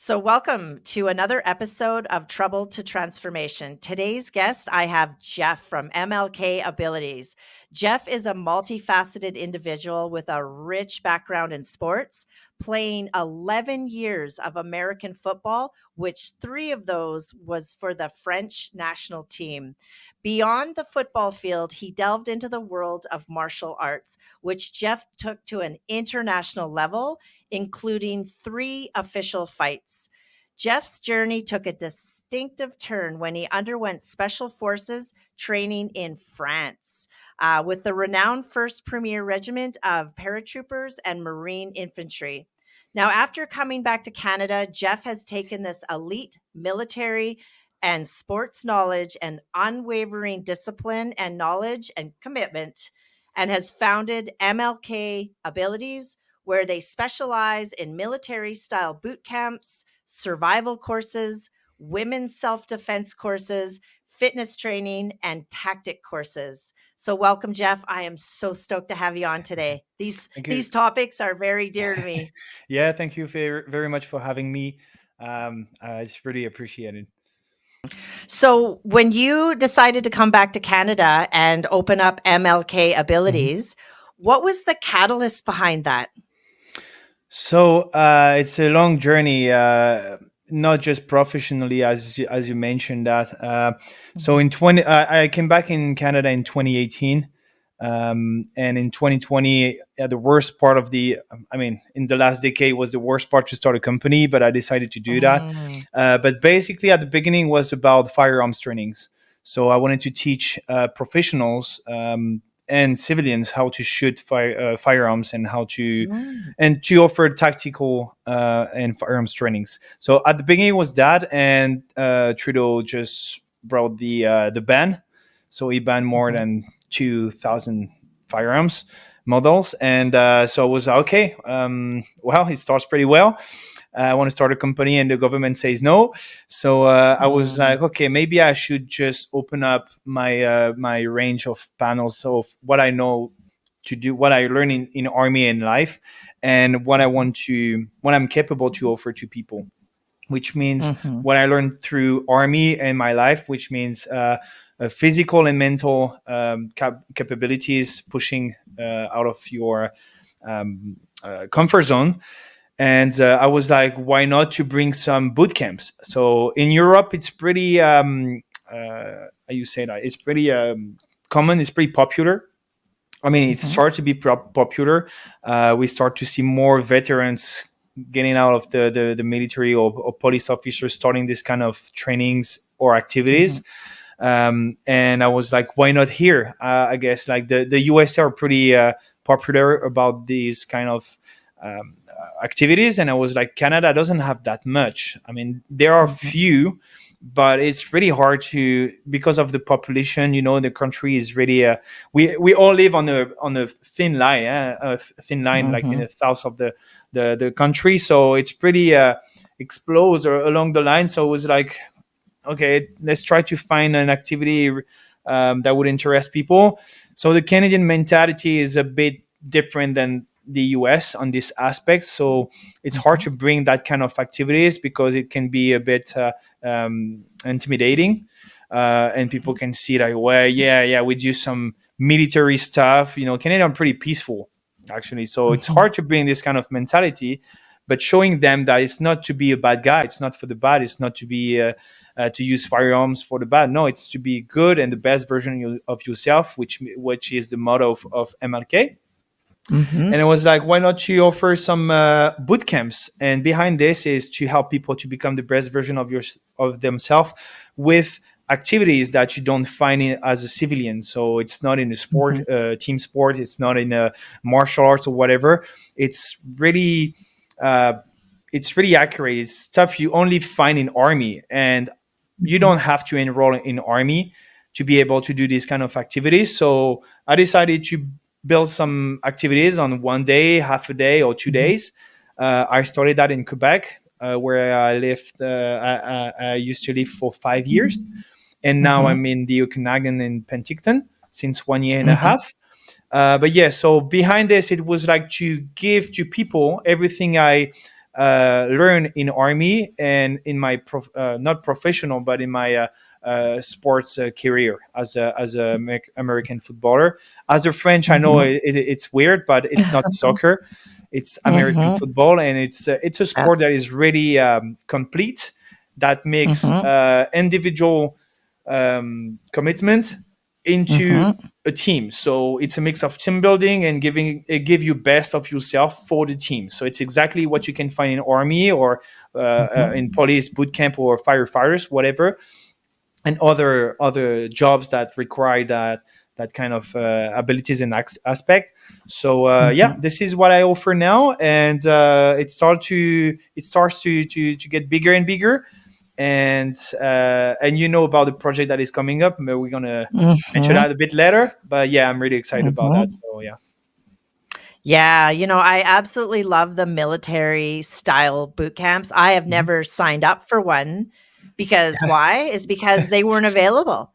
So, welcome to another episode of Trouble to Transformation. Today's guest, I have Jeff from MLK Abilities. Jeff is a multifaceted individual with a rich background in sports, playing 11 years of American football, which 3 of those was for the French national team. Beyond the football field, he delved into the world of martial arts, which Jeff took to an international level, including 3 official fights. Jeff's journey took a distinctive turn when he underwent special forces training in France with the renowned 1st Premier Regiment of paratroopers and Marine infantry. Now, after coming back to Canada, Jeff has taken this elite military and sports knowledge and unwavering discipline and knowledge and commitment and has founded MLK Abilities, where they specialize in military style boot camps, survival courses, women's self defense courses, fitness training, and tactic courses. So, welcome, Jeff. I am so stoked to have you on today. These Thank you. these topics are very dear to me. Yeah, thank you very much for having me. It's really appreciated. So, when you decided to come back to Canada and open up MLK Mhm. Abilities, what was the catalyst behind that? So it's a long journey, not just professionally, as you mentioned that. So Mhm. in I came back in Canada in 2018, and in 2020, the worst part of in the last decade was the worst part to start a company, but I decided to do that. Mm. But basically, at the beginning was about firearms trainings. So I wanted to teach professionals and civilians how to shoot firearms and how to Mm. and to offer tactical and firearms trainings. So at the beginning was that, and Trudeau just brought the ban. So he banned more Mhm. than 2,000 firearms models, and so it was okay. Well, it starts pretty well. I want to start a company, and the government says no. So I was Mm. like, okay, maybe I should just open up my range of panels of what I know to do, what I learn in army and life, and what I'm capable to offer to people, which means Mhm. what I learned through army and my life, which means physical and mental capabilities, pushing out of your comfort zone. And I was like, why not to bring some boot camps? So in Europe, it's pretty, how you say that? It's pretty common. It's pretty popular. I mean, it Mhm. started to be popular. We start to see more veterans getting out of the military, or police officers starting this kind of trainings or activities. Mhm. And I was like, why not here? I guess like the US are pretty popular about these kind of activities, and I was like, Canada doesn't have that much. I mean, there are Mhm. few, but it's really hard to, because of the population. The country is really we all live on a thin line, a thin line, like in Mhm. the south of the country. So it's pretty exposed or along the line. So it was like, okay, let's try to find an activity that would interest people. So the Canadian mentality is a bit different than the US on this aspect. So it's hard Mhm. to bring that kind of activities because it can be a bit intimidating. And people Mhm. can see like, well, yeah, we do some military stuff. Canadian are pretty peaceful, actually. So it's Mhm. hard to bring this kind of mentality, but showing them that it's not to be a bad guy. It's not for the bad. It's not to be to use firearms for the bad. No, it's to be good and the best version of yourself, which is the motto of MLK. Mhm. And it was like, why not you offer some boot camps? And behind this is to help people to become the best version of themselves with activities that you don't find as a civilian. So it's not in a sport, Mhm. team sport. It's not in a martial arts or whatever. It's really uh, it's really accurate. It's stuff you only find in army, and you Mhm. don't have to enroll in army to be able to do these kind of activities. So I decided to build some activities on one day, half a day, or two Mhm. days. I started that in Quebec, where I lived. I used to live for 5 years, and now Mhm. I'm in the Okanagan in Penticton since 1 year and a Mhm. half. But yeah, so behind this, it was like to give to people everything I learned in army and in my not professional, but in my sports career as a American footballer. As a French, I know Mhm. it's weird, but it's not soccer. It's American Mhm. football, and it's a Yep. sport that is really complete. That makes Mhm. individual commitment into Mhm. a team. So it's a mix of team building and give you best of yourself for the team. So it's exactly what you can find in army or in Mhm. police boot camp or firefighters, whatever, and other jobs that require that kind of abilities and aspect. So yeah, Mhm. this is what I offer now, and it starts to get bigger and bigger, and you know about the project that is coming up. We're gonna mention Mhm. that a bit later, but yeah, I'm really excited about that. Mhm. So yeah. Yeah, I absolutely love the military style boot camps. I have Mhm. never signed up for one because why? Is because they weren't available.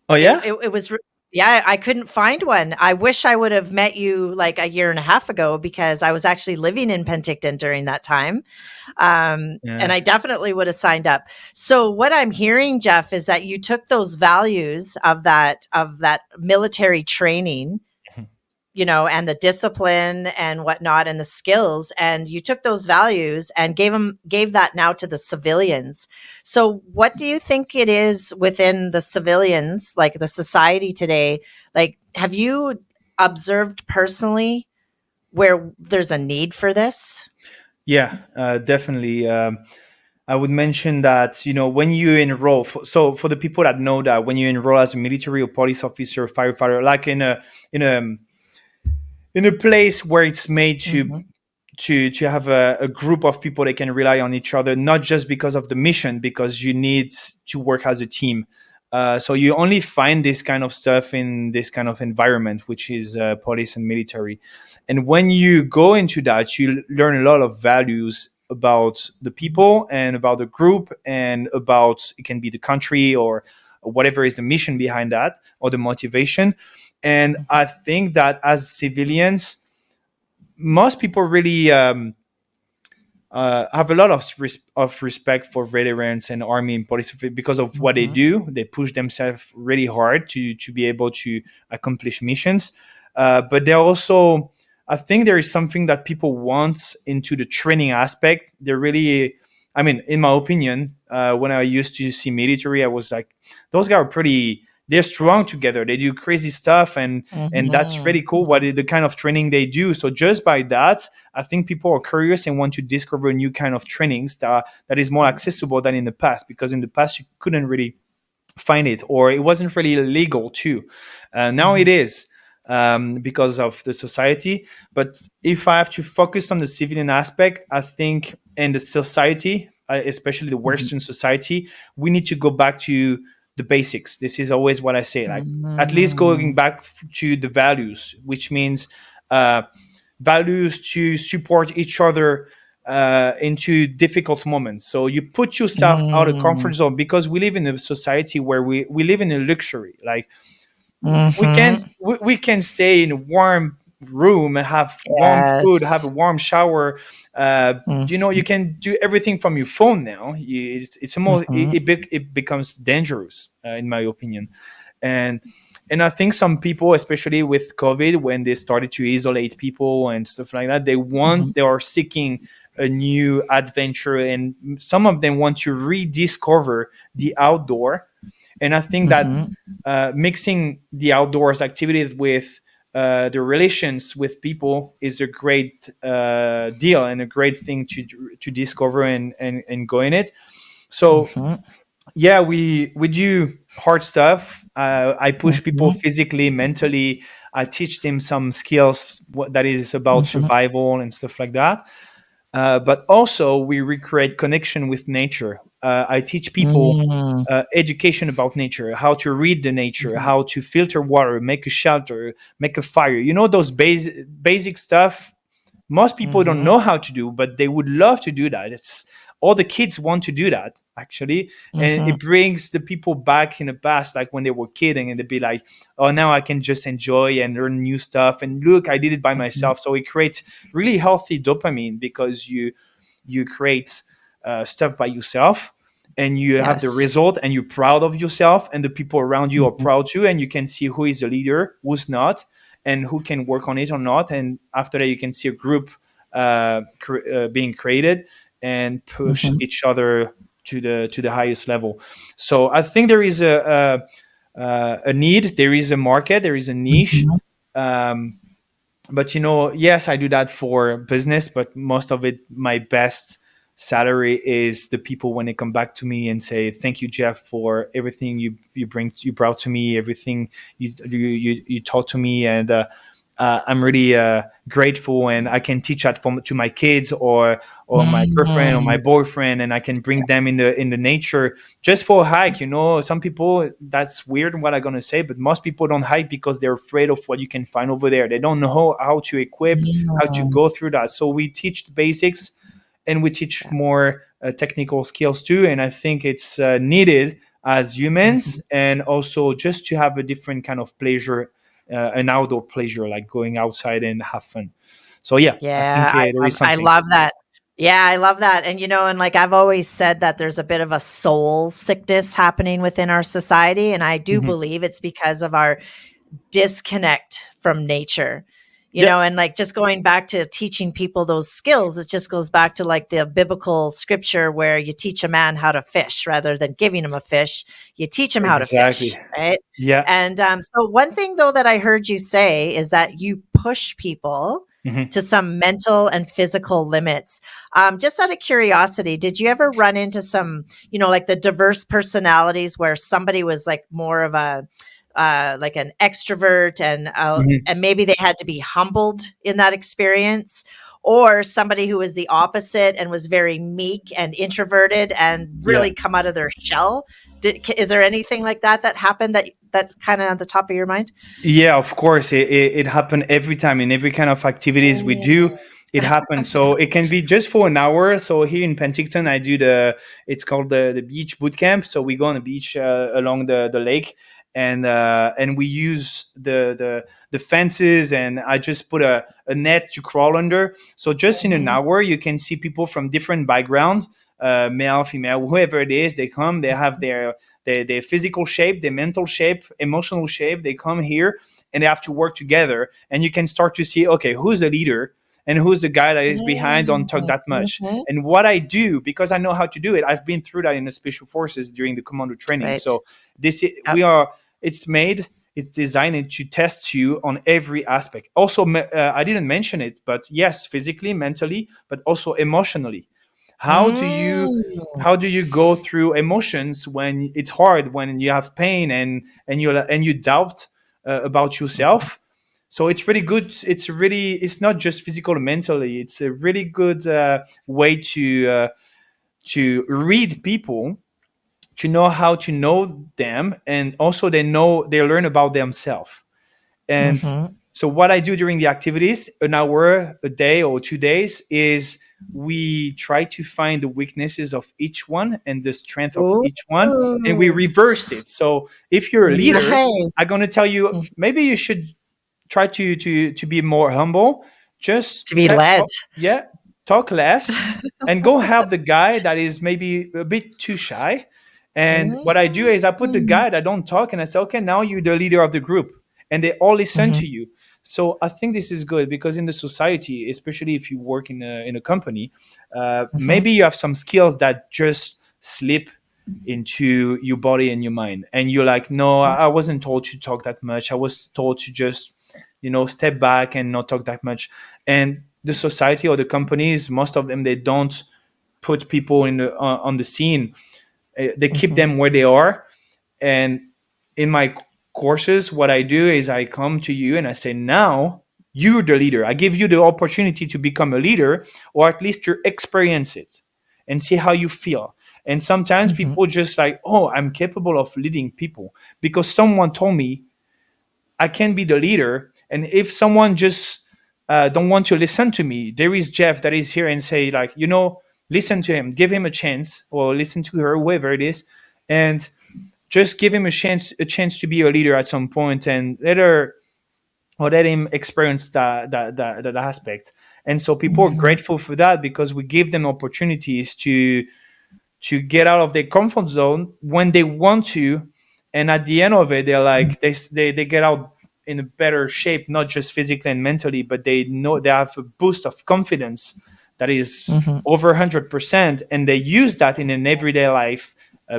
Oh It yeah. it, it was re- yeah, I couldn't find one. I wish I would have met you like a year and a half ago because I was actually living in Penticton during that time. And Yeah. I definitely would have signed up. So what I'm hearing, Jeff, is that you took those values of that military training, and the discipline and whatnot and the skills, and you took those values and gave that now to the civilians. So what do you think it is within the civilians, like the society today? Like, have you observed personally where there's a need for this? Yeah, definitely. I would mention that when you enroll, so for the people that know that when you enroll as a military or police officer, firefighter, like in a in a place where it's made Mhm. to have a group of people that can rely on each other, not just because of the mission, because you need to work as a team. So you only find this kind of stuff in this kind of environment, which is police and military. And when you go into that, you learn a lot of values about the people and about the group and about it can be the country or whatever is the mission behind that or the motivation. And I think that as civilians, most people really have a lot of respect for veterans and army and police because of what they Mhm. do. They push themselves really hard to be able to accomplish missions. But they're also, I think there is something that people want into the training aspect. They're really, I mean, in my opinion, when I used to see military, I was like, those guys are pretty. They're strong together. They do crazy stuff, and that's Mhm. really cool. The kind of training they do. So just by that, I think people are curious and want to discover new kind of trainings that is more accessible than in the past, because in the past you couldn't really find it, or it wasn't really legal too. Now it Mhm. is, because of the society. But if I have to focus on the civilian aspect, I think in the society, especially the Mhm. Western society, we need to go back to the basics. This is always what I say, like at least going Mhm. back to the values, which means uh, values to support each other into difficult moments. So you put yourself out of comfort Mhm. zone, because we live in a society where we live in a luxury. Like Mhm. we can stay in a warm room and have warm food, have a Yes. warm shower. You Mhm. can do everything from your phone now. It's almost Mhm. it becomes dangerous, in my opinion. And and I think some people, especially with COVID, when they started to isolate people and stuff like that, Mhm. they are seeking a new adventure, and some of them want to rediscover the outdoor. And I think that Mhm. mixing the outdoors activities with the relations with people is a great deal and a great thing to discover and go in it. So Mhm. yeah, we do hard stuff. I push people Mhm. physically, mentally. I teach them some skills that is about Mhm. survival and stuff like that. But also we recreate connection with nature. I teach people Mm. education about nature, how to read the nature, Mhm. how to filter water, make a shelter, make a fire. Those basic stuff most people don't Mhm. know how to do, but they would love to do that. It's all the kids want to do that, actually. And Mhm. it brings the people back in the past, like when they were kidding, and they'd be like, oh, now I can just enjoy and learn new stuff, and look, I did it by Mhm. myself. So it creates really healthy dopamine, because you create stuff by yourself, and you have the Yes. result, and you're proud of yourself, and the people around you are Mhm. proud too, and you can see who is the leader, who's not, and who can work on it or not. And after that, you can see a group being created and push Mhm. each other to the highest level. So I think there is a need, there is a market, there is a niche. Mhm. um, but yes, I do that for business, but most of it, my best salary is the people when they come back to me and say, thank you, Jeff, for everything you brought to me, everything you taught to me. And I'm really grateful, and I can teach that to my kids, or my girlfriend or my Mhm. boyfriend, and I can bring them in the nature just for a hike. Some people, that's weird what I'm gonna say, but most people don't hike because they're afraid of what you can find over there. They don't know how to equip, how to Yeah. go through that. So we teach the basics, and we teach Yeah. more technical skills too. And I think it's needed as humans, Mhm. and also just to have a different kind of pleasure, an outdoor pleasure, like going outside and have fun. So yeah, I think Yeah, there is I something. love that. Yeah, I love that, and, and, like, I've always said that there's a bit of a soul sickness happening within our society, and I do Hmm. believe it's because of our disconnect from nature. Yeah, And like just going back to teaching people those skills, it just goes back to like the biblical scripture where you teach a man how to fish rather than giving him a fish, you teach him how to exactly. fish, right? Yeah. And so one thing though that I heard you say is that you push people Hmm. to some mental and physical limits. Just out of curiosity, did you ever run into some, like the diverse personalities where somebody was like more of a like an extrovert, Hmm. and maybe they had to be humbled in that experience, or somebody who was the opposite and was very meek and introverted and Yeah. really come out of their shell? Is there anything like that that happened that's kind of on the top of your mind? Yeah, of course. It happened every time in every kind of activities we do. Mm. It happens. So it can be just for an hour. So here in Penticton, I do it's called the beach boot camp. So we go on the beach along the lake, and we use the fences, and I just put a net to crawl under. So just in an Mhm. hour, you can see people from different backgrounds, male, female, whoever it is. They come, they have their physical shape, their mental shape, emotional shape. They come here and they have to work together. And you can start to see, okay, who's the leader and who's the guy that is behind, don't talk Mm. that much. Mhm. And what I do, because I know how to do it, I've been through that in the special forces during the commando training. Right. So this is, Yep. it's made, it's designed to test you on every aspect. Also, I didn't mention it, but yes, physically, mentally, but also emotionally. How do you Mm. how do you go through emotions when it's hard, when you have pain, and you doubt about yourself? So it's really good. It's not just physical and mentally. It's a really good way to read people, to know how to know them, and also they learn about themselves. And Mhm. so what I do during the activities, an hour a day or 2 days, is we try to find the weaknesses of each one and the strength of Ooh. each one, and we reversed it. So if you're a leader, Nice. I'm going to tell you, Mhm. maybe you should try to be more humble. Just To be led. yeah, talk less, and go help the guy that is maybe a bit too shy. And what I do is I put the Mm. guy that don't talk, and I say, okay, now you're the leader of the group, and they all listen Mhm. to you. So I think this is good, because in the society, especially if you work in a company, Mhm. maybe you have some skills that just slip into your body and your mind, and you're like, no, I wasn't told to talk that much. I was told to just step back and not talk that much. And the society or the companies, most of them, they don't put people in on the scene. They keep Mhm. them where they are. And in my courses, what I do is I come to you and I say, now you're the leader. I give you the opportunity to become a leader, or at least to experience it and see how you feel. And sometimes Mhm. people just like, oh, I'm capable of leading people because someone told me I can be the leader. And if someone just don't want to listen to me, there is Jeff that is here and say, like, listen to him, give him a chance, or listen to her, whoever it is, and just give him a chance to be a leader at some point, and let her or let him experience that aspect. And so people are Mhm. grateful for that because we give them opportunities to get out of their comfort zone when they want to, and at the end of it they're like they get out in a better shape, not just physically and mentally, but they know they have a boost of confidence that is Mhm. over 100%, and they use that in an everyday life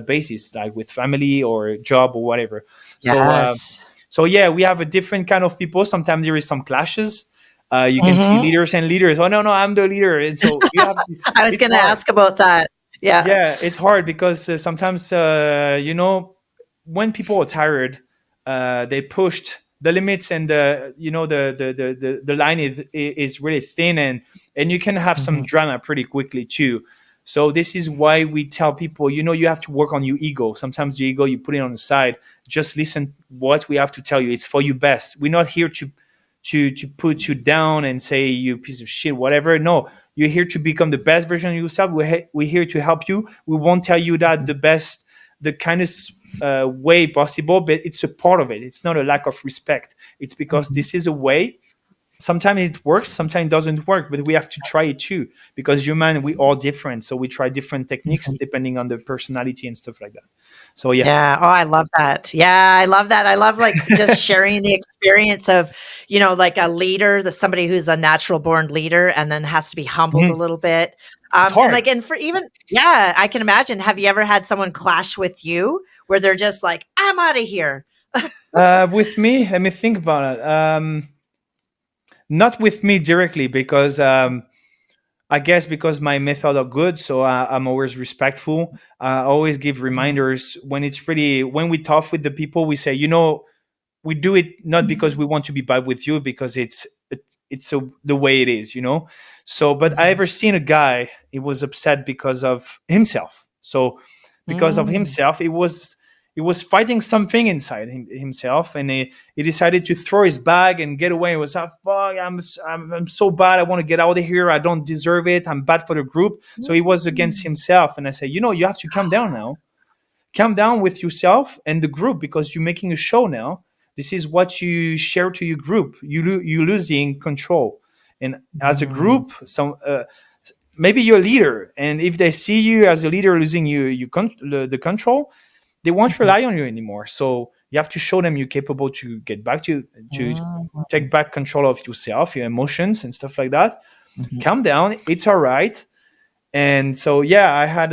basis, like with family or job or whatever. So Yes. so yeah, we have a different kind of people. Sometimes there is some clashes. You can see Mhm. leaders and leaders. Oh no, no, I'm the leader, and so you have to. I was It's gonna hard. ask about that. Yeah. Yeah, it's hard because sometimes when people are tired, they pushed the limits, and the line is really thin, and you can have some Mhm. drama pretty quickly too. So this is why we tell people, you have to work on your ego. Sometimes your ego, you put it on the side. Just listen what we have to tell you. It's for you best. We're not here to put you down and say you piece of shit, whatever. No, you're here to become the best version of yourself. We're here to help you. We won't tell you that Mhm. the best, the kindest way possible, but it's a part of it. It's not a lack of respect. It's because Mhm. this is a way. Sometimes it works, sometimes it doesn't work, but we have to try it too, because human, we all different. So we try different techniques Mhm. depending on the personality and stuff like that. So yeah. Yeah. Oh, I love that. Yeah, I love that. I love like just sharing the experience of, like a leader, the somebody who's a natural born leader and then has to be humbled a Mhm. little bit. It's And hard. like, and for even, yeah, I can imagine. Have you ever had someone clash with you where they're just like, I'm out of here? With me, let me think about it. Not with me directly, because I guess because my method are good, so I'm always respectful. I always give Mhm. reminders when we talk with the people. We say, we do it not because we want to be bad with you, because it's the way it is. So, but I Mhm. ever seen a guy, he was upset because of himself. So because of Mm. himself, he was fighting something inside himself, and he decided to throw his bag and get away. He was like, fuck, I'm so bad, I want to get out of here, I don't deserve it, I'm bad for the group. So he was against Mm. himself, and I said, you have to calm down now. Calm down with yourself and the group, because you're making a show now. This is what you share to your group. You're losing control, and as a Mm. group, maybe you're a leader, and if they see you as a leader losing the control, they won't Mhm. rely on you anymore. So you have to show them you're capable to get back to Mhm. take back control of yourself, your emotions, and stuff like that. Mhm. Calm down. It's all right. And so yeah, I had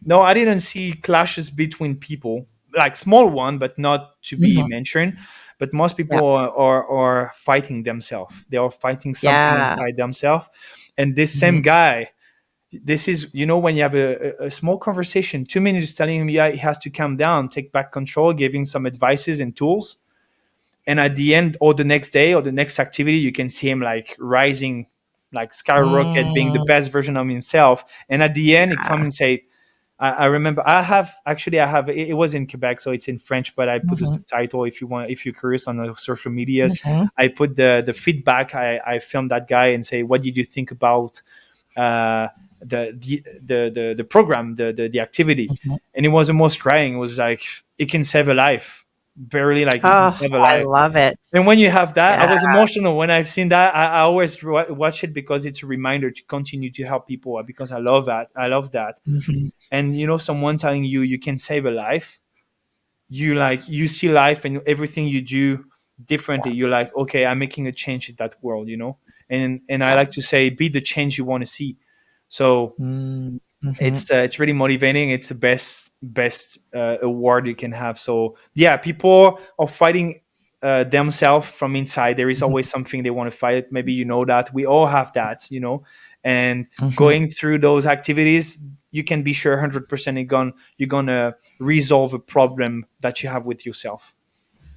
no, I didn't see clashes between people, like small one, but not to be Mhm. mentioned. But most Yeah. people are fighting themselves. They are fighting something Yeah. inside themselves. And this same Mhm. guy, this is, when you have a small conversation, 2 minutes telling him, yeah, he has to calm down, take back control, giving some advices and tools. And at the end, or the next day, or the next activity, you can see him like rising, like skyrocket, being the Mm. best version of himself. And at the end, he come Yeah. and say, I remember I have it was in Quebec, so it's in French, but I put the Mhm. subtitle if you're curious on the social medias. Mhm. I put the feedback. I filmed that guy and say, what did you think about uh, the program, the activity? Mhm. And it was almost crying. It was like, it can save a life, barely, like it can Oh, save a I life. love it. And when you have that, I Yeah. was emotional when I've seen that. I always watch it because it's a reminder to continue to help people, because I love that. I love that. Mhm. And someone telling you you can save a life, you see life and everything you do differently. Yeah. You're like, okay, I'm making a change in that world. And I Yeah. like to say, be the change you want to see. So Mm. Mhm. it's really motivating. It's the best award you can have. So yeah, people are fighting themselves from inside. There is Mhm. always something they want to fight. Maybe that we all have that. And Mhm. going through those activities, you can be sure 100% you're gonna resolve a problem that you have with yourself.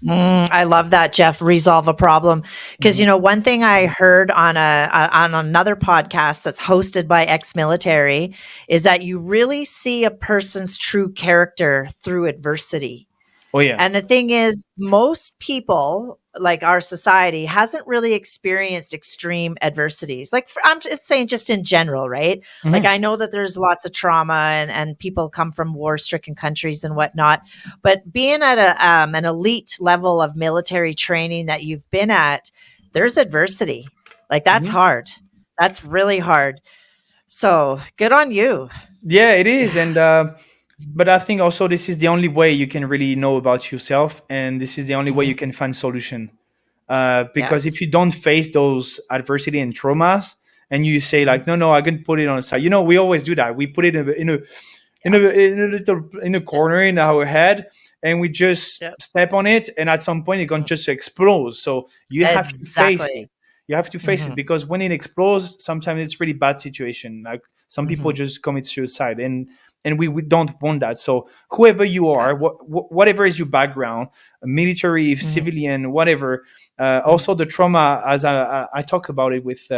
I love that, Jeff. Resolve a problem, because Mhm. one thing I heard on another podcast that's hosted by ex-military is that you really see a person's true character through adversity. Oh yeah. And the thing is, most people like our society hasn't really experienced extreme adversities. Like I'm just saying, just in general, right? Like Mhm. I know that there's lots of trauma and people come from war-stricken countries and whatnot, but being at an elite level of military training that you've been at, there's adversity. Like that's Mhm. hard. That's really hard. So good on you. Yeah, it is, Yeah. and but I think also this is the only way you can really know about yourself, and this is the only way Mhm. you can find solution. Because if Yes. you don't face those adversity and traumas, and you say Mhm. like, no, no, I can put it on the side. You know, we always do that. We put it in a little in a Just corner in our head, and we just yep. step on it, and at some point it's going to just explode. So you have to face Exactly. it. You have to face it Mhm. because when it explodes, sometimes it's really bad situation. Like some people Mhm. just commit suicide, and we don't want that. So whoever you Yeah. are, whatever is your background, military, Mhm. civilian, whatever. Mhm. Also the trauma, as I talk about it with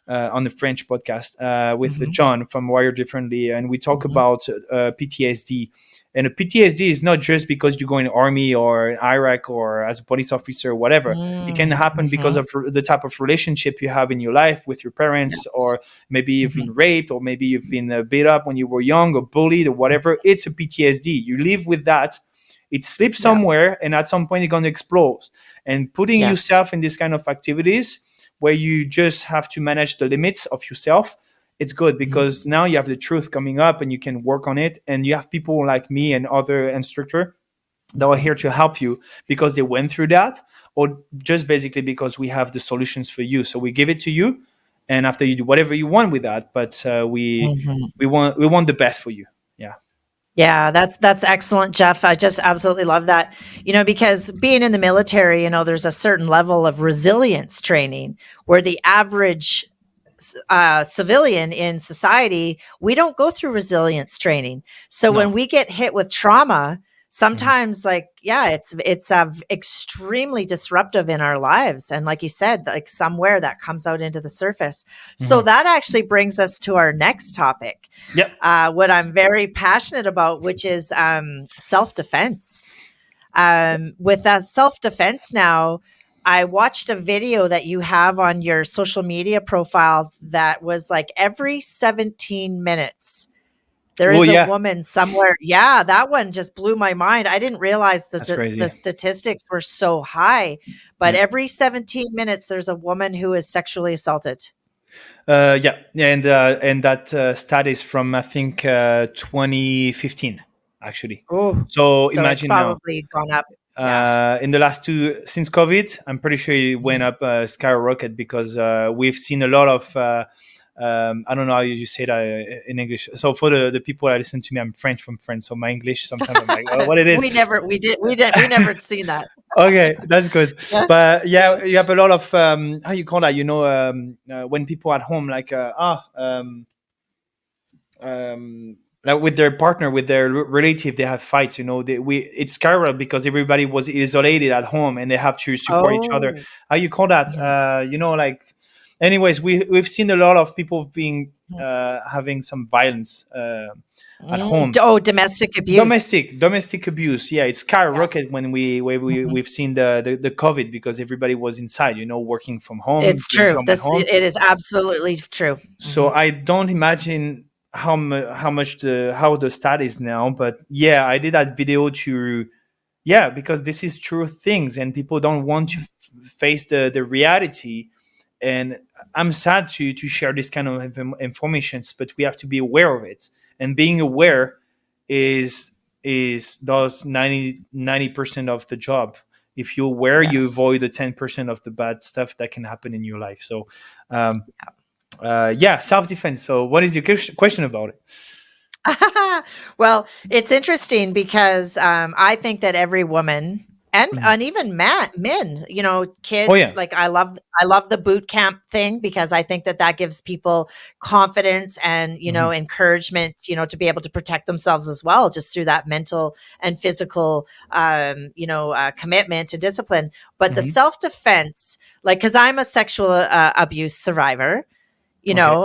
on the French podcast with Mhm. John from Wire Differently, and we talk Mhm. about PTSD. And a PTSD is not just because you go in the army or in Iraq or as a police officer or whatever. It can Mm. happen because Mhm. of the type of relationship you have in your life with your parents, Yes. or maybe you've Mhm. been raped, or maybe you've been beat up when you were young or bullied or whatever. It's a PTSD. You live with that. It slips Yeah. somewhere, and at some point, it's going to explode. And putting Yes. yourself in this kind of activities where you just have to manage the limits of yourself, it's good Mhm. because now you have the truth coming up and you can work on it, and you have people like me and other instructor that are Mhm. here to help you because they went through that, or just basically because we have the solutions for you, so we give it to you, and after you do whatever you want with that, but Mhm. we want the best for you. Yeah. Yeah, that's excellent, Jeff. I just absolutely love that. Because being in the military, there's a certain level of resilience training where the average civilian in society, we don't go through resilience training. So No. when we get hit with trauma, Mhm. sometimes like yeah, it's extremely disruptive in our lives, and like you said, like somewhere that comes out into the surface. So Mhm. that actually brings us to our next topic, Yep. what I'm very passionate about, which is self defense. With that self defense now, I watched a video that you have on your social media profile that was like every 17 minutes. There Oh is a yeah, woman somewhere. Yeah, that one just blew my mind. I didn't realize that that's the crazy. statistics were so high, but Yeah. every 17 minutes, there's a woman who is sexually assaulted. Yeah, and that stat is from I think 2015 actually. Oh, So so it's imagine now, probably gone up. Yeah. in the last two since COVID, I'm pretty sure it went Mhm. up skyrocket because we've seen a lot of. I don't know how you say that in English. So for the people that listen to me, I'm French from France, so my English sometimes I'm like, oh, what it is. We never seen that. Okay, that's good. Yeah. But Yeah. yeah, you have a lot of how you call that? When people at home like like with their partner, with their relative, they have fights. It's scary because everybody was isolated at home and they have to support each other. Oh. How you call that? Mhm. Like. Anyways, we've seen a lot of people being Mhm. having some violence at home. Oh, domestic abuse. Domestic abuse, yeah, it's skyrocket Yes. when Mhm. we've seen the COVID because everybody was inside, working from home, It's being true. home at home. It is absolutely true. So Mhm. I don't imagine how much how the stat is now, but yeah, I did that video to, yeah, because this is true things and people don't want to face the reality. And I'm sad to share this kind of informations, but we have to be aware of it, and being aware is does 90% of the job. If you're aware, you Yes. avoid the 10% of the bad stuff that can happen in your life. So um, yeah, self-defense. So what is your question about it? Well, it's interesting because I think that every woman Mhm. and even men, Oh kids, yeah. like I love the boot camp thing because I think that that gives people confidence and Hmm. encouragement, to be able to protect themselves as well, just through that mental and physical, commitment to discipline. But the Hmm. self defense, like, because I'm a sexual abuse survivor, Okay.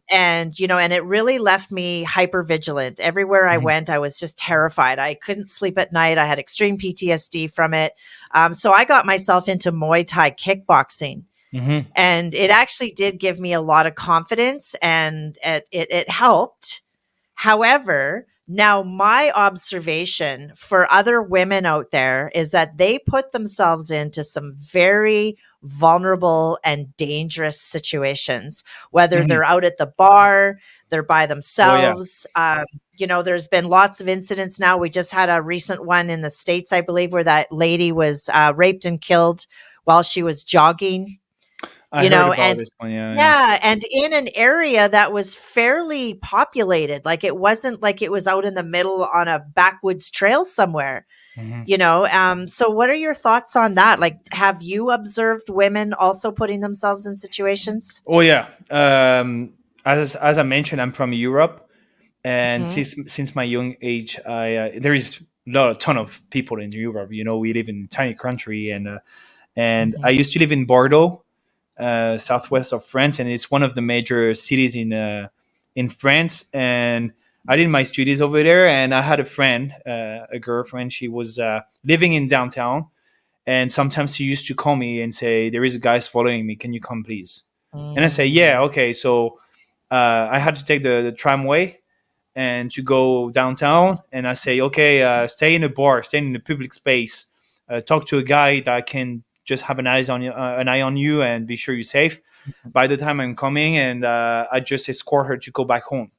And it really left me hyper vigilant. Everywhere I Hmm. went, I was just terrified. I couldn't sleep at night. I had extreme PTSD from it. So I got myself into Muay Thai kickboxing, Hmm. and it actually did give me a lot of confidence, and it helped. However, now my observation for other women out there is that they put themselves into some very vulnerable and dangerous situations, whether Hmm. they're out at the bar, they're by Oh yeah. themselves. There's been lots of incidents now. We just had a recent one in the States, I believe, where that lady was raped and killed while she was jogging, I heard about and this one. Yeah, yeah. yeah, and in an area that was fairly populated. Like, it wasn't like it was out in the middle on a backwoods trail somewhere, Hmm. so what are your thoughts on that? Like, have you observed women also putting themselves in situations? Oh yeah. As I mentioned, I'm from Europe, and Mhm, since my young age, I there is a ton of people in Europe. We live in a tiny country, and I mhm, used to live in Bordeaux, southwest of France, and it's one of the major cities in France. And I did my studies over there, and I had a friend, a girlfriend. She was living in downtown, and sometimes she used to call me and say, "There is a guy following me. Can you come, please?" And I say, "Yeah, mm, okay." So I had to take the tramway and to go downtown. And I say, okay, stay in a bar, stay in a public space, talk to a guy that can just have an eye on you and be sure you're safe. mhm, By the time I'm coming, and I just escort her to go back home.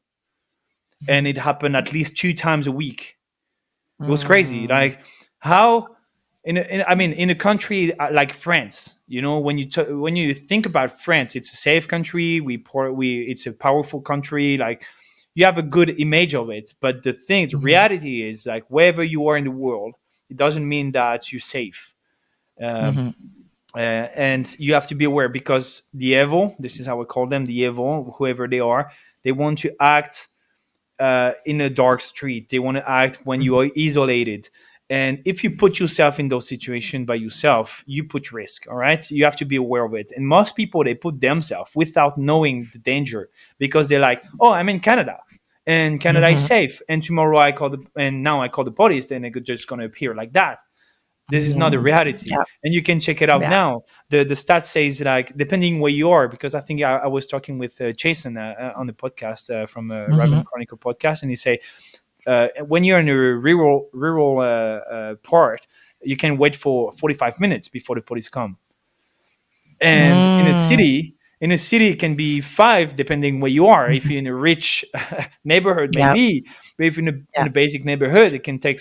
And mhm, it happened at least 2 times a week. It was crazy. mm, Like how I mean, in a country like France, when you think about France, it's a safe country. It's a powerful country. Like you have a good image of it, but the mhm, reality is like wherever you are in the world, it doesn't mean that you're safe. Um, mhm, and you have to be aware because the evil, this is how we call them, the evil, whoever they are, they want to act in a dark street. They want to act when you mhm, are isolated. And if you put yourself in those situations by yourself, you put risk. All right. So you have to be aware of it. And most people, they put themselves without knowing the danger because they're like, oh, I'm in Canada and Canada is mhm, safe. And tomorrow and now I call the police, then they're just going to appear like that. This is not the mhm. reality, Yeah, and you can check it out yeah. now. The stat says like depending where you are, because I think I was talking with Jason on the podcast from Raven Mhm, Chronicle podcast, and he say when you're in a rural part, you can wait for 45 minutes before the police come. And mm. in a city it can be five depending where you are. If you're in a rich neighborhood, Yep, maybe, but if in yeah, a basic neighborhood it can take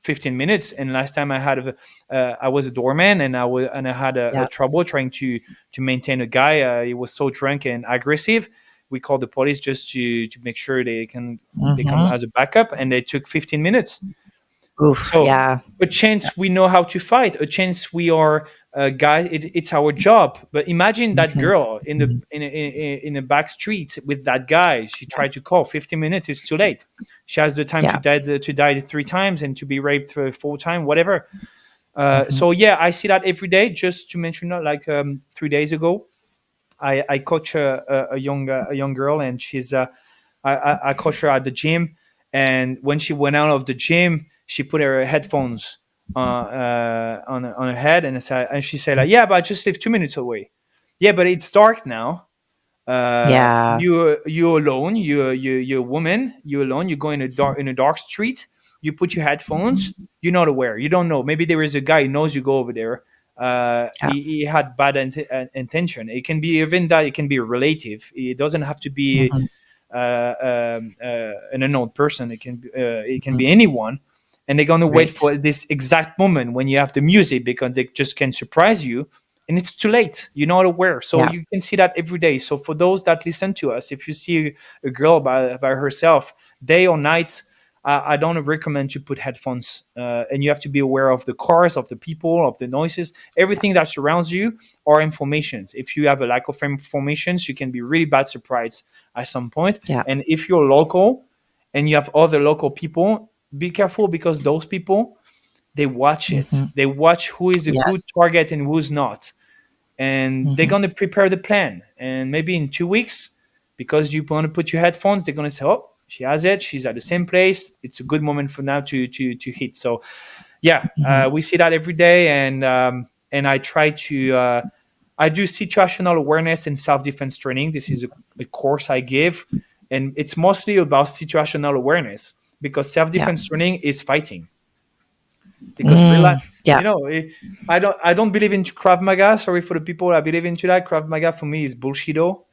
15 minutes. And last time I was a doorman, and I had a yeah. trouble trying to maintain a guy. He was so drunk and aggressive. We called the police just to make sure they come Mhm. as a backup, and they took 15 minutes. Oof, So yeah. a Yeah. chance we know how to fight, a chance we are guys. It's our job. But imagine that Mhm, girl in the mhm. in a back street with that guy. She tried to call. 15 minutes is too late. She has the time Yeah. to die 3 times and to be raped 4 times, whatever. Mhm. So yeah, I see that every day. Just to mention that, like 3 days ago, I coach a young girl, and I coached her at the gym. And when she went out of the gym, she put her headphones on her head, and she said, like, "Yeah, but I just live 2 minutes away." Yeah, but it's dark now. Yeah. You're alone. You're a woman. You're alone. You go in a dark street. You put your headphones. You're not aware. You don't know. Maybe there is a guy who knows you go over there. Yeah. He had bad intention. It can be even that. It can be a relative. It doesn't have to be Mhm, an unknown person. It can mhm. be anyone, and they're gonna wait Right. for this exact moment when you have the music because they just can surprise you, and it's too late. You're not aware, so Yeah. you can see that every day. So for those that listen to us, if you see a girl by herself, day or night, I don't recommend you put headphones, and you have to be aware of the cars, of the people, of the noises, Yeah. everything that surrounds you are informations. If you have a lack of informations, you can be really bad surprised at some point. Yeah. And if you're local and you have other local people, be careful because those people, they watch it. Mhm. They watch who is a good Yes. target and who's not. And they're Mhm. going to prepare the plan. And maybe in 2 weeks, because you want to put your headphones, they're going to say, oh, she has it, she's at the same place, it's a good moment for now to hit. So yeah, Mhm. we see that every day. And I try to I do situational awareness and self-defense training. This is a course I give, and it's mostly about situational awareness, because Yeah. self-defense training is fighting. Because real life, Mm. Yeah. you know, I don't believe in Krav Maga. Sorry for the people that believe into that. Krav Maga for me is bullshido.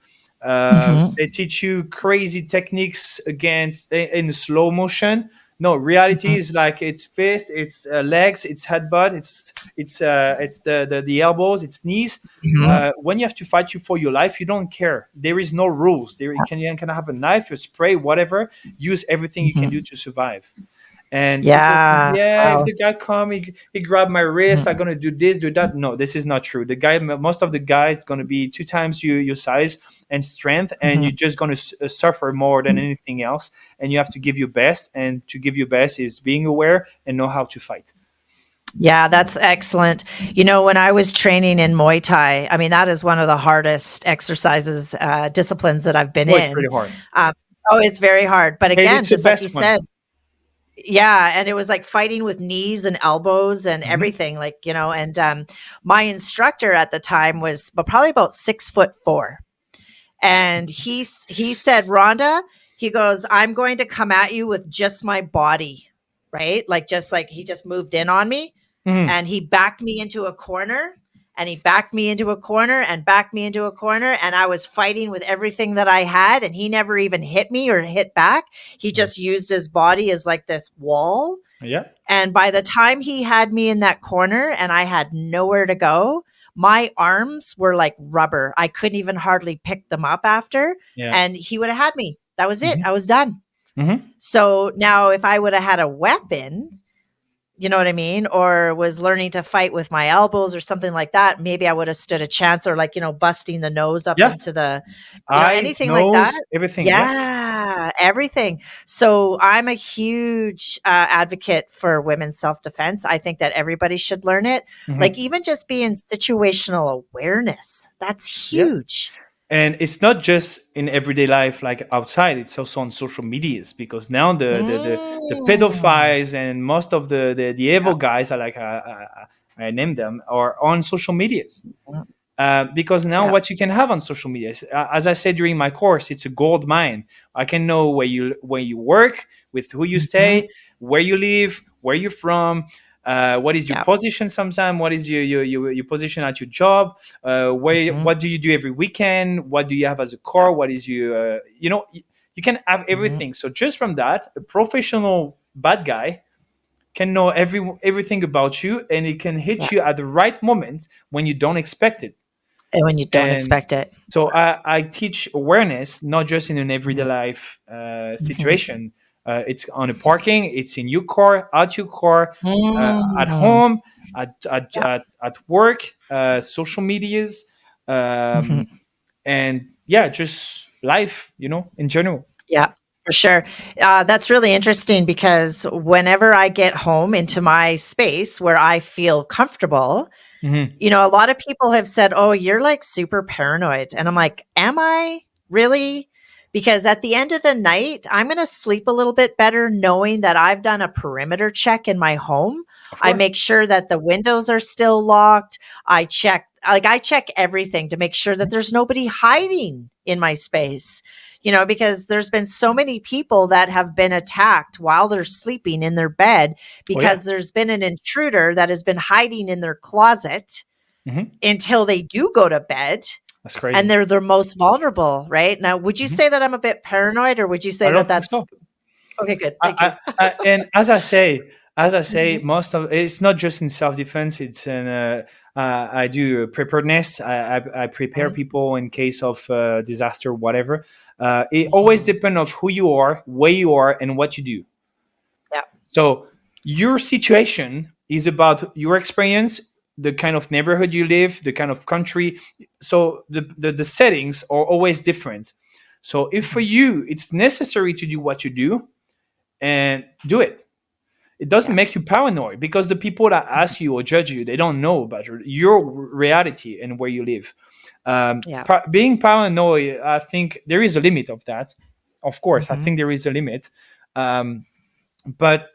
Mhm. They teach you crazy techniques against in slow motion. No, reality Mhm. is like it's fist, it's legs, it's headbutt, it's the elbows, it's knees. Mhm. When you have to fight you for your life, you don't care. There is no rules. There you can have a knife, a spray, whatever. Use everything you can do Mhm. to survive. And people think, Yeah. yeah, if Wow. the guy come, he grabbed my wrist, I'm Mhm. gonna do this, do that. No, this is not true. The guy, most of the guys, gonna be two times your size and strength, and you're Mhm. just gonna suffer more than anything else. And you have to give your best, and to give your best is being aware and know how to fight. Yeah, that's excellent. When I was training in Muay Thai, I mean, that is one of the hardest exercises, disciplines that I've been Oh, it's in. really hard, Um, oh, it's very hard. But and again, it's the just like you best one. said, yeah, and it was like fighting with knees and elbows and Hmm. everything, and my instructor at the time was probably about 6'4". And he said, Rhonda, he goes, I'm going to come at you with just my body, right? Like just like he just moved in on me Hmm. and he backed me into a corner and he backed me into a corner and backed me into a corner and I was fighting with everything that I had and he never even hit me or hit back. He just used his body as like this wall. Yeah, And by the time he had me in that corner and I had nowhere to go, my arms were like rubber. I couldn't even hardly pick them up after. yeah. And he would have had me. That was it. Hmm. I was done. Hmm. So now, if I would have had a weapon, you know what I mean? Or was learning to fight with my elbows or something like that, maybe I would have stood a chance or like, busting the nose up Yeah, into the, eyes, anything like that. nose, everything. Yeah. Yeah, everything. So I'm a huge advocate for women's self defense. I think that everybody should learn it. Like Hmm. even just being situational awareness, that's Yeah. huge. And it's not just in everyday life like outside, it's also on social medias, because now the Mm. pedophiles and most of the Yeah. evil guys, I like I name them, are on social medias. Mm. Because now Yeah. what you can have on social media is, as I said during my course, it's a gold mine. I can know where you work, with who you Mhm. stay, where you live, where you're from, what is your Yeah. position sometime, what is your position at your job, Mhm. what do you do every weekend, what do you have as a car, Yeah. what is your you can have Mhm. everything. So just from that, a professional bad guy can know everything about you, and it can Yeah. hit you at the right moment when you don't expect it. And when you don't And expect it. so I teach awareness, not just in an everyday Mhm. life Mhm. situation. It's on a parking, it's in your car, out your car, at Mm. home, at work, social medias, um, Mhm. and yeah, just life, in general. Yeah, for sure. That's really interesting because whenever I get home into my space where I feel comfortable, Hmm. a lot of people have said, "Oh, you're like super paranoid." And I'm like, "Am I really?" Because at the end of the night, I'm going to sleep a little bit better knowing that I've done a perimeter check in my home. Of I course. make sure that the windows are still locked. I check everything to make sure that there's nobody hiding in my space. Because there's been so many people that have been attacked while they're sleeping in their bed Oh yeah. because there's been an intruder that has been hiding in their closet Hmm. until they do go to bed That's and crazy. they're most vulnerable, right? Now, would you Hmm. say that I'm a bit paranoid or would you I say that don't think that's so. okay? Good. Thank you. And as I say, Mhm. most of it's not just in self defense. It's in I do preparedness. I prepare Mhm. people in case of disaster, whatever. It always Mhm. depends of who you are, where you are, and what you do. Yeah. So your situation is about your experience, the kind of neighborhood you live, the kind of country. So the settings are always different. So if for Mhm. you it's necessary to do what you do, and do it. it doesn't Yeah. make you paranoid, because the people that ask you or judge you, they don't know about your reality and where you live. Yeah. Being paranoid, I think there is a limit of that. Of course, I Mhm. think there is a limit. um, but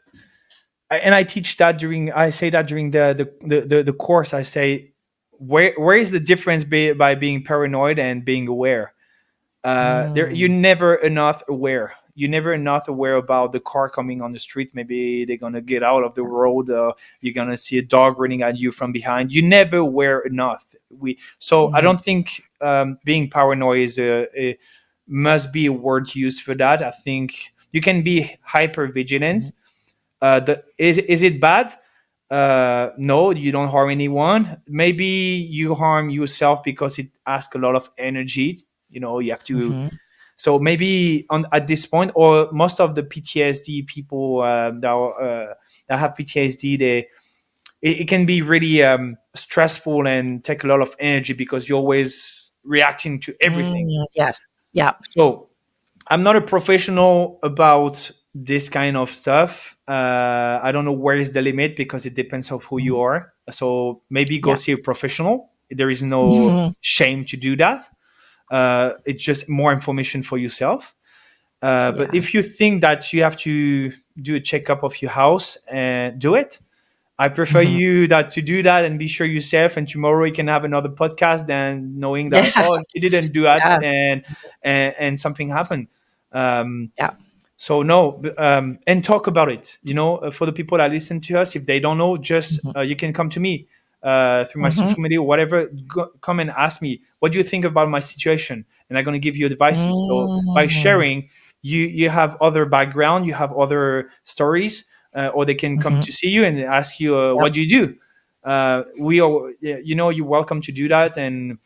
and I teach that during, I say that during the course. I say, where is the difference by being paranoid and being aware? There, you're Mm. never enough aware. You're never enough aware about the car coming on the street. Maybe they're gonna get out of the road. You're gonna see a dog running at you from behind. You never aware enough. So I Mhm. don't think being paranoid is a must be a word used for that. I think you can be hyper Mhm. vigilant. Is it bad? No, you don't harm anyone. Maybe you harm yourself because it asks a lot of energy. You have to. Mhm. So maybe on at this point, or most of the PTSD people that have PTSD, it can be really stressful and take a lot of energy because you're always reacting to everything. Yes. Yeah. So I'm not a professional about this kind of stuff. I don't know where is the limit, because it depends of who Mhm. you are. So maybe go Yeah. see a professional. There is no Mhm. shame to do that. It's just more information for yourself. But Yeah. if you think that you have to do a checkup of your house, and do it. I prefer Mhm. you that to do that and be sure yourself. And tomorrow you can have another podcast than knowing that, Yeah. oh, you didn't do that, Yeah. and something happened. Um, Yeah. so no, and talk about it. For the people that listen to us, if they don't know, just Mhm. you can come to me through my Mhm. social media or whatever. Come and ask me, what do you think about my situation, and I'm going to give you advices. So by Mm. sharing, you have other background, you have other stories, or they can come Mhm. to see you and ask you, Yep. what do you do? We are, you're welcome to do that, and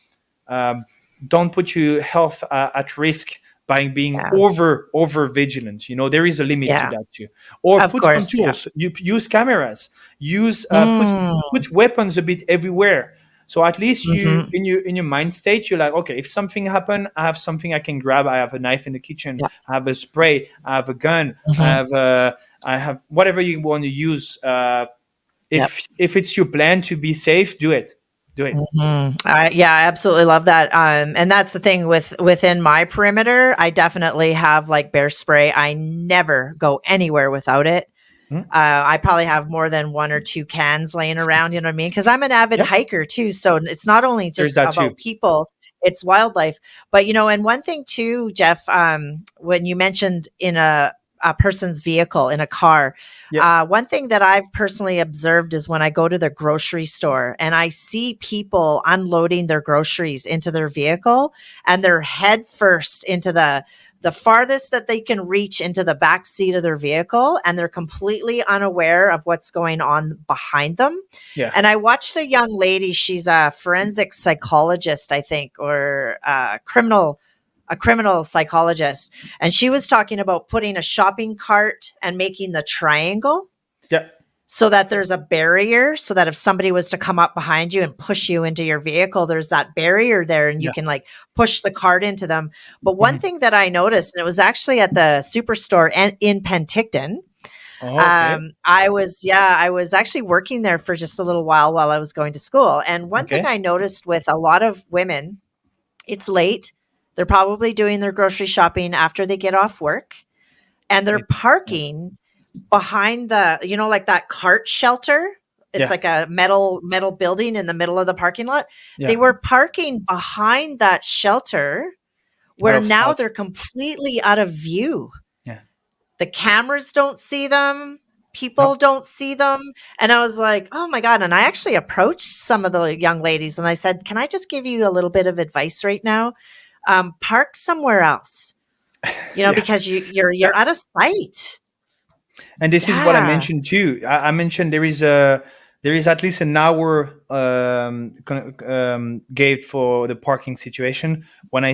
um, don't put your health at risk by being Yeah. over vigilant. There is a limit to Yeah. that too. Or Of put some course. Yeah. tools. You use cameras. Use Mm. put weapons a bit everywhere. So at least you Mhm. in your mind state, you're like, okay, if something happen, I have something I can grab. I have a knife in the kitchen. Yeah. I have a spray. I have a gun. Mhm. I have whatever you want to use. Yep. If it's your plan to be safe, do it. Do it. Yeah, I absolutely love that. And that's the thing within my perimeter. I definitely have like bear spray. I never go anywhere without it. Hmm? I probably have more than one or two cans laying around. You know what I mean? Because I'm an avid Yep. hiker too, so it's not only There's just that too. about people; it's wildlife. But and one thing too, Jeff, when you mentioned in a person's vehicle in a car. Yep. One thing that I've personally observed is when I go to the grocery store and I see people unloading their groceries into their vehicle and they're head first into the farthest that they can reach into the back seat of their vehicle and they're completely unaware of what's going on behind them. Yeah. And I watched a young lady, she's a forensic psychologist, I think, or a criminal psychologist, and she was talking about putting a shopping cart and making the triangle Yeah. so that there's a barrier so that if somebody was to come up behind you and push you into your vehicle, there's that barrier there and you Yeah. can like push the cart into them. But one Mhm. thing that I noticed, and it was actually at the superstore and in Penticton, Oh, okay. I was actually working there for just a little while I was going to school. And one thing Okay. I noticed with a lot of women, it's late. They're probably doing their grocery shopping after they get off work and they're It's, yeah. parking behind like that cart shelter. It's Yeah. like a metal building in the middle of the parking lot. They Yeah. were parking behind that shelter Out where of now sight. they're completely out of view. Yeah. The cameras don't see them. People No. don't see them. And I was like, oh my God. And I actually approached some of the young ladies and I said, can I just give you a little bit of advice right now? Park somewhere else, Yeah. because you're out of sight. And this is what I Yeah. mentioned too. I mentioned there is at least an hour gate for the parking situation. When I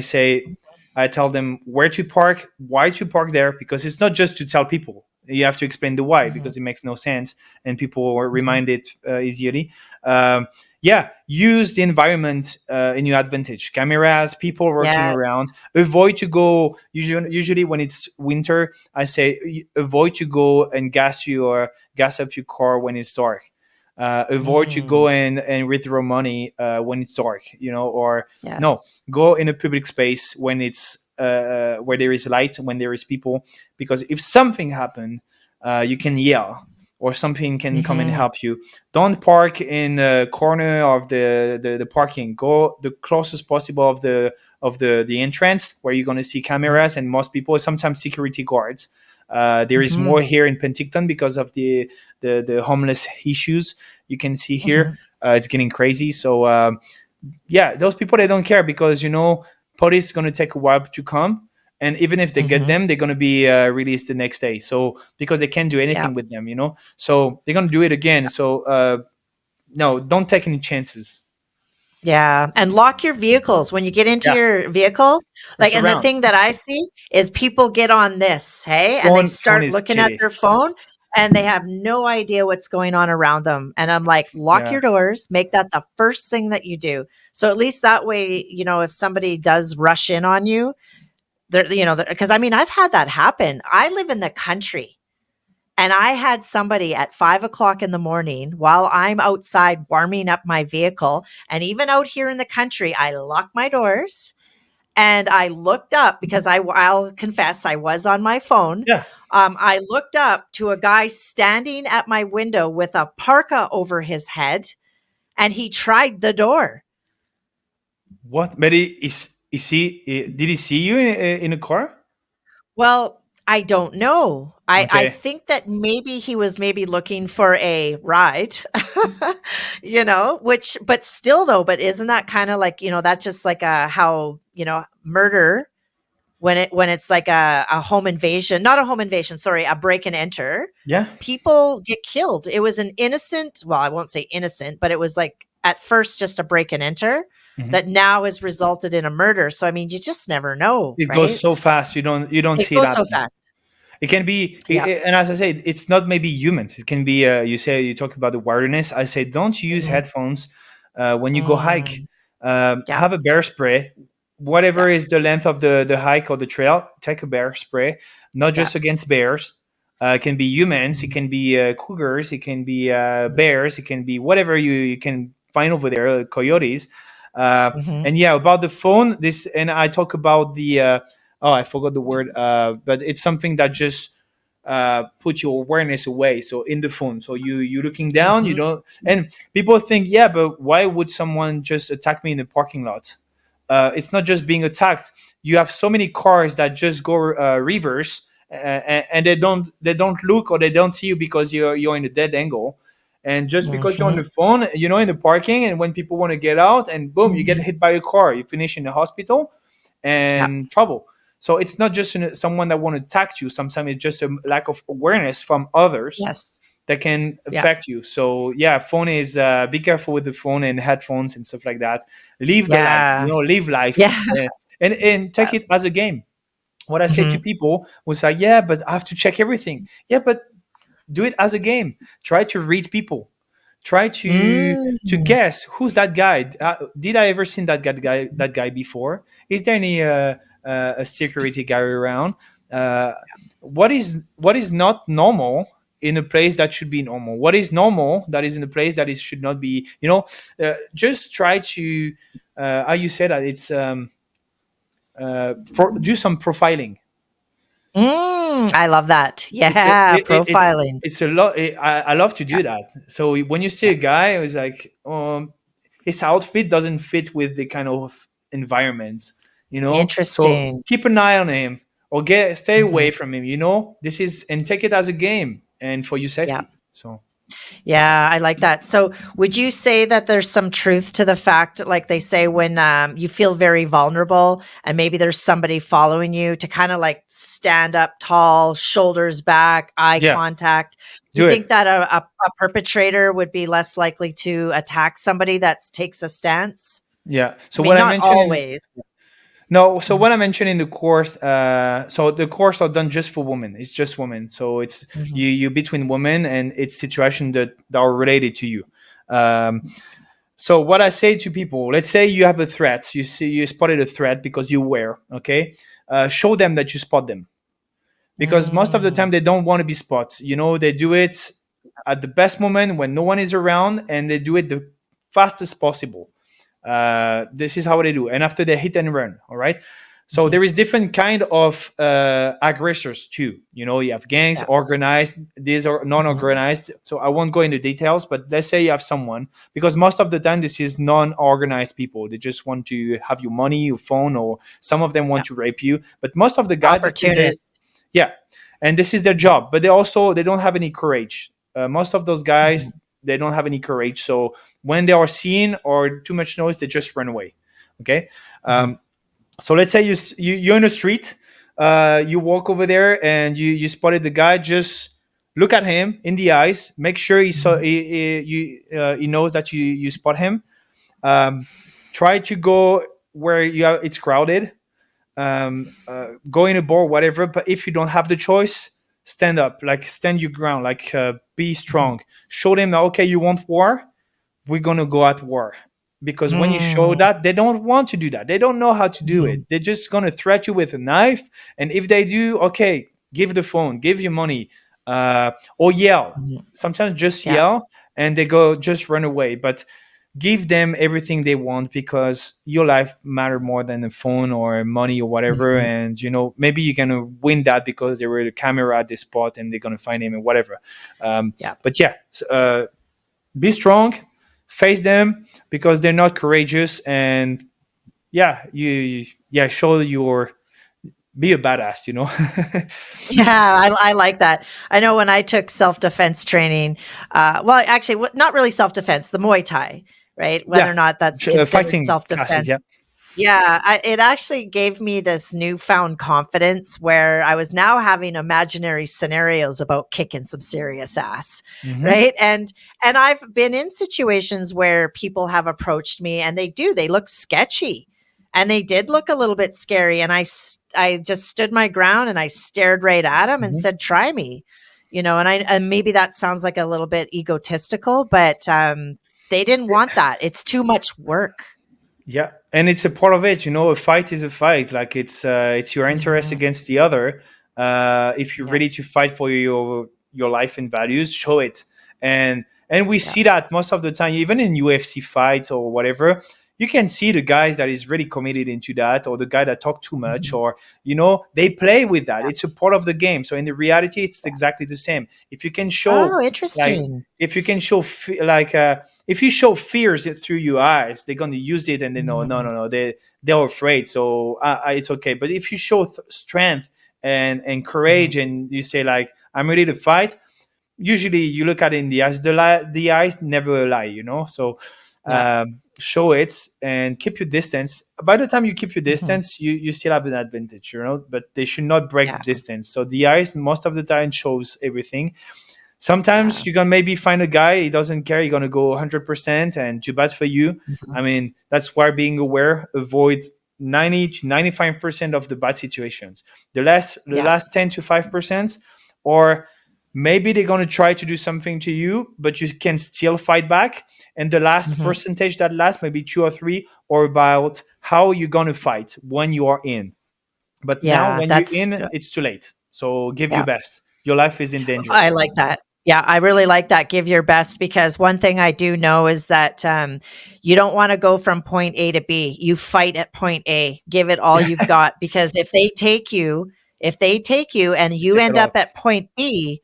tell them where to park, why to park there, because it's not just to tell people. You have to explain the why, Mhm. because it makes no sense, and people are Mhm. reminded easily. um, yeah, use the environment in your advantage. Cameras, people working Yes. around. Avoid to go. Usually, when it's winter, I say avoid to go and gas up your car when it's dark. Avoid to go Mm, and withdraw money when it's dark. Or no, yes. go in a public space when it's where there is light, when there is people, because if something happen, you can yell or something can come and Hmm. help you. Don't park in the corner of the parking. Go the closest possible of the entrance where you're going to see cameras and most people, sometimes security guards. There is Hmm. more here in Penticton because of the homeless issues you can see here. Hmm. It's getting crazy. So yeah, those people, they don't care because police is going to take a while to come, and even if they get Hmm. them, they're going to be released the next day. So because they can't do Yeah. anything with them, so they're going to do it again. So no, don't take any chances. Yeah, and lock your vehicles when you get into Yeah, your vehicle. Like, it's and the around. thing that I see is people get on this, hey, and they Phone start is looking at shitty. their phone and they have no idea what's going on around them. And I'm like, lock Yeah, your doors, make that the first thing that you do. So at least that way, if somebody does rush in on you, because I mean, I've had that happen. I live in the country. And I had somebody at 5 o'clock in the morning while I'm outside warming up my vehicle. And even out here in the country, I locked my doors and I looked up because I'll confess I was on my phone. yeah. I looked up to a guy standing at my window with a parka over his head and he tried the door. What? But is he? Did he see you in a car? Well, I don't know. I Okay. think that maybe he was maybe looking for a ride, which, but still though, but isn't that kind of like, that's just like how, murder when it's like a home invasion, not a home invasion, sorry, a break and enter, Yeah. people get killed. It was an innocent, well, I won't say innocent, but it was like at first just a break and enter Mhm. that now has resulted in a murder. So I mean, you just never know, It goes right? so fast. You don't It see it goes so happen. fast. It can be, Yeah. and as I said, it's not maybe humans. It can be. You talk about the wireless. I say don't use Mhm. headphones when you go hike. Mm. Yeah. Have a bear spray, Yeah. whatever is the length of the hike or the trail. Take a bear spray, not Yeah. just against bears. It can be humans. It can be cougars. It can be bears. It can be whatever you can find over there. Coyotes. Mhm. And yeah, about the phone. This and I talk about the. Oh, I forgot the word. But it's something that just put your awareness away. So in the phone, so you looking down. You Mhm. don't. And people think, yeah, but why would someone just attack me in the parking lot? It's not just being attacked. You have so many cars that just go reverse, and they don't look or they don't see you because you're in a dead angle. And just because you're on Mhm. the phone, in the parking, and when people want to get out, and boom, you get Mhm. hit by a car, you finish in the hospital, Yeah. and trouble. So it's not just someone that want to attack you. Sometimes it's just a lack of awareness from others Yes. that can Yeah. affect you. So yeah, phone is be careful with the phone and headphones and stuff like that. Live the life, Yeah. live life, Yeah. and take it as a game. What I say to Mhm. people was like, yeah, but I have to check everything. Yeah, but do it as a game. Try to read people. Try to Mm. guess who's that guy. Did I ever seen that guy before? Is there any a security guy around? Uh, what is not normal in a place that should be normal? What is normal that is in a place that is should not be? Just try to how you say that it's do some profiling. I love that. it's a Yeah, it, it- it's profiling. it's a lot. I love to Yeah. do that. So when you see Yeah. a guy who's like, his outfit doesn't fit with the kind of environments, so Interesting. keep an eye on him or stay Mhm. away from him. This is, and take it as a game and for your Yeah. safety. So Yeah, I like that. So, would you say that there's some truth to the fact, like they say, when you feel very vulnerable and maybe there's somebody following you to kind of like stand up tall, shoulders back, eye yeah, contact? Do you do think it. that a perpetrator would be less likely to attack somebody that takes a stance? Yeah. I So mean, what I not mentioned in always. No, so Mhm. what I mentioned in the course, so the course are done just for women. It's just women. So it's Mhm. you between women, and it's situation that are related to you. Um, so what I say to people, let's say you have a threat, you see you spotted a threat because you were okay. Show them that you spot them, because most of the time Mm, they don't want to be spot. They do it at the best moment when no one is around, and they do it the fastest possible. This is how they do, and after they hit and run. All right. So mhm. there is different kind of aggressors too. You have gangs, Yeah. organized. These are Mhm. non-organized. So I won't go into details, but let's say you have someone, because most of the time this is non-organized people. They just want to have your money, your phone, or some of them Yeah. want to rape you. But most of the guys, this is their, Opportunists. yeah, and this is their Mhm. job. But they don't have any courage. Most of those Mhm. guys, they don't have any courage. So when they are seen or too much noise, they just run away. Okay. Mhm. So let's say you're in the street, you walk over there and you spotted the guy. Just look at him in the eyes. Make sure Mhm. he knows that you spot him. Um, Try to go where it's crowded. Go in a bar, whatever. But if you don't have the choice, stand up, like stand your ground, like be Mhm. strong. Show them that okay, you want war, we're gonna go at war. Because when you show Mm, that, they don't want to do that. They don't know how to do it. mhm. They're just gonna threat you with a knife. And if they do, okay, give the phone, give your money, or yell. Mhm. Sometimes just Yeah. yell, and they go just run away. But give them everything they want, because your life matter more than the phone or money or whatever. Mhm. And maybe you're gonna win that because there were a camera at this spot and they're gonna find him and whatever. um, Yeah. but yeah, be strong, face them, because they're not courageous. And yeah, yeah, show your, be a badass. Yeah, I like that. I know when I took self-defense training, well, actually, not really self-defense, the Muay Thai, right? Whether Yeah, or not that's considered fighting classes. self-defense. Yeah. Yeah, it actually gave me this newfound confidence where I was now having imaginary scenarios about kicking some serious ass, Hmm. right? And I've been in situations where people have approached me and they look sketchy. And they did look a little bit scary and I just stood my ground and I stared right at them and Hmm. said, "Try me." And maybe that sounds like a little bit egotistical, but they didn't want that. It's too much work. Yeah, and it's a part of it. A fight is a fight. Like it's your interest Mhm. against the other. If you're Yeah. ready to fight for your life and values, show it. And we Yeah. see that most of the time, even in UFC fights or whatever. You can see the guys that is really committed into that, or the guy that talk too much, Mhm. or they play with that. Yeah. It's a part of the game. So in the reality, it's Yes. exactly the same. If you can show, Oh, like, interesting. if you can show, like, if you show fears through your eyes, they're going to use it, and they know, no, Mhm. no, no, they're afraid. So it's okay. But if you show strength and Mhm. courage, and you say like, I'm ready to fight, usually you look at it in the eyes. The eyes never lie, So Yeah. show it and keep your distance. By the time you keep your Mhm. distance, you still have an advantage, But they should not break the Yeah. distance. So the eyes most of the time shows everything. Sometimes Yeah. you can maybe find a guy, he doesn't care, you're gonna go 100% and too bad for you. Mhm. I mean, that's why being aware avoids 90 to 95% of the bad situations. The Yeah. last 10 to 5%, or maybe they're gonna try to do something to you, but you can still fight back. And the last Mhm. percentage that lasts, maybe two or three, or about how you're gonna fight when you are in. But now Yeah, when you're that's in, it's too late. So give your yeah. best. Your life is in danger. I like that. Yeah, I really like that. Give your best because one thing I do know is that you don't want to go from point A to B. You fight at point A. Give it all you've got because if they take you and you Take it end off. up at point B,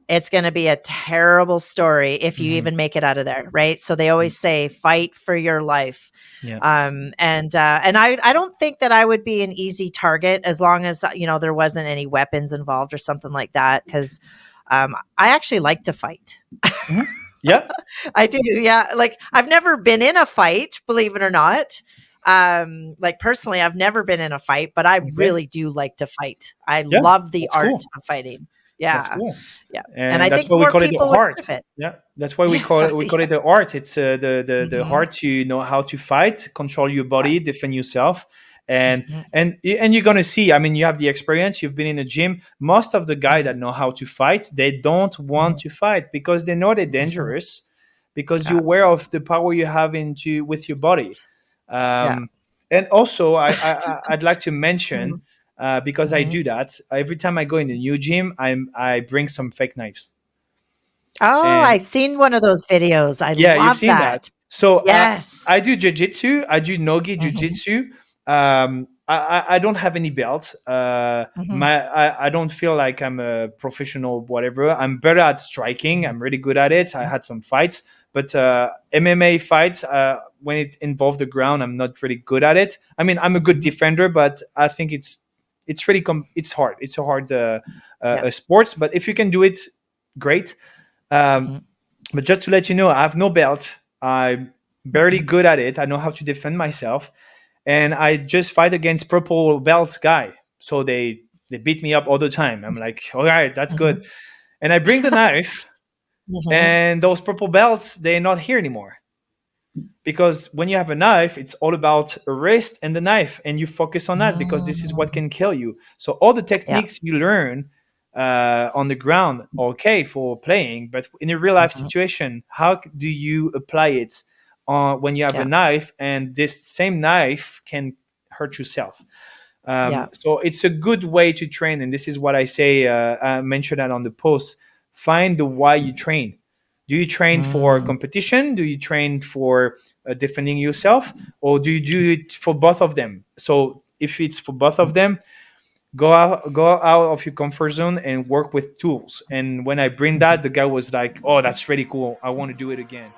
it's going to be a terrible story if you Hmm. even make it out of there, right? So they always say fight for your life. Yeah. And I don't think that I would be an easy target as long as there wasn't any weapons involved or something like that because I actually like to fight. Hmm. Yeah. I do, yeah. Like I've never been in a fight, believe it or not. Like personally, I've never been in a fight, but I Okay. really do like to fight. I Yeah. love the That's art cool. of fighting. That's Yeah, cool. yeah. And And I that's think why we more call it the people would heart. benefit. Yeah. That's why Yeah, we call yeah. it the art. It's the Mhm, heart to know how to fight, control your yeah. body, defend yourself. And Mhm, and you're gonna see. I mean, you have the experience. You've been in a gym. Most of the guys mhm, that know how to fight, they don't want mhm, to fight because they know they're mhm. dangerous. because Yeah. you're aware of the power you have into with your body. Yeah. um, and also I'd like to Mhm. mention, because I Mhm. do that every time I go in the new gym. I bring some fake knives. Oh, And I seen one of those videos. I yeah, you've love seen that. that. So Yes. I do jiu-jitsu. I do nogi Mhm. jiu-jitsu. I don't have any belt. Mhm. I don't feel like I'm a professional, whatever. I'm better at striking. Mhm. I'm really good at it. I had some fights, but MMA fights, when it involved the ground, I'm not really good at it. I mean, I'm a good Mhm. defender, but I think it's really it's hard. It's a hard Yeah. sports. But if you can do it, great. Um, Mhm. but just to let you know, I have no belt. I'm barely Mhm. good at it. I know how to defend myself, and I just fight against purple belt guy. So they beat me up all the time. I'm like, all right, that's Mhm. good. And I bring the knife, Mhm. and those purple belts, they're not here anymore. Because when you have a knife, it's all about a wrist and the knife, and you focus on that because this is what Mm. can kill you. So all the Yeah. techniques you learn on the ground, okay, for playing, but in a real life Mhm. situation, how do you apply it when you have a Yeah. knife, and this same knife can hurt yourself? Yeah. So it's a good way to train, and this is what I say. I mentioned that on the post. Find the why you train. Do you train for Mm. competition? Do you train for defending yourself, or do you do it for both of them? So if it's for both of them, go out of your comfort zone and work with tools. And when I bring that, the guy was like, "Oh, that's really cool. I want to do it again."